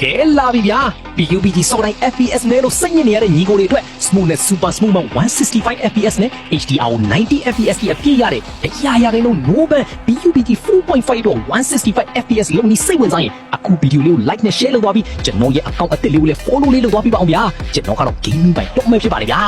ကဲလာပြီဗျာ PUBG စော်တိုင်း FPS နဲ့လို့စိတ်ညစ်နေရတဲ့ညီကိုတွေအတွက် Smooth နဲ့ Super Smooth မှာ165 FPS နဲ့ HDR 90 FPS အပြည့်ရတယ်တရားရတဲ့လို့ no ban PUBG 4.5တော့165 FPS လုံးကြီးစိတ်ဝင်စားရင်အခုဗီဒီယိုလေးကို like နဲ့ share လုပ်သွားပြီးကျွန်တော်ရဲ့ account အသစ်လေးကိုလည်း follow လေးလုပ်သွားပြီးပါအောင်ဗျာကျွန်တော်ကတော့ gaming ပိုင်းတော့မှဖြစ်ပါတယ်ဗျာ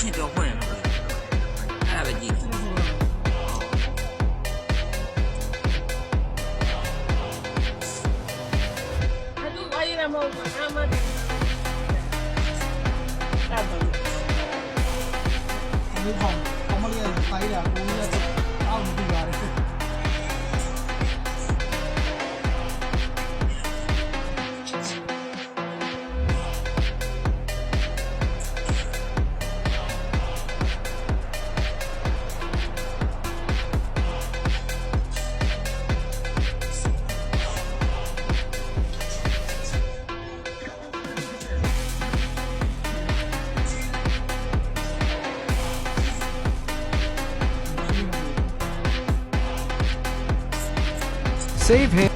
现在换了，还没进。还都可以了嘛，俺们。没跑，跑么练大一点，我们也大五不远的。Save him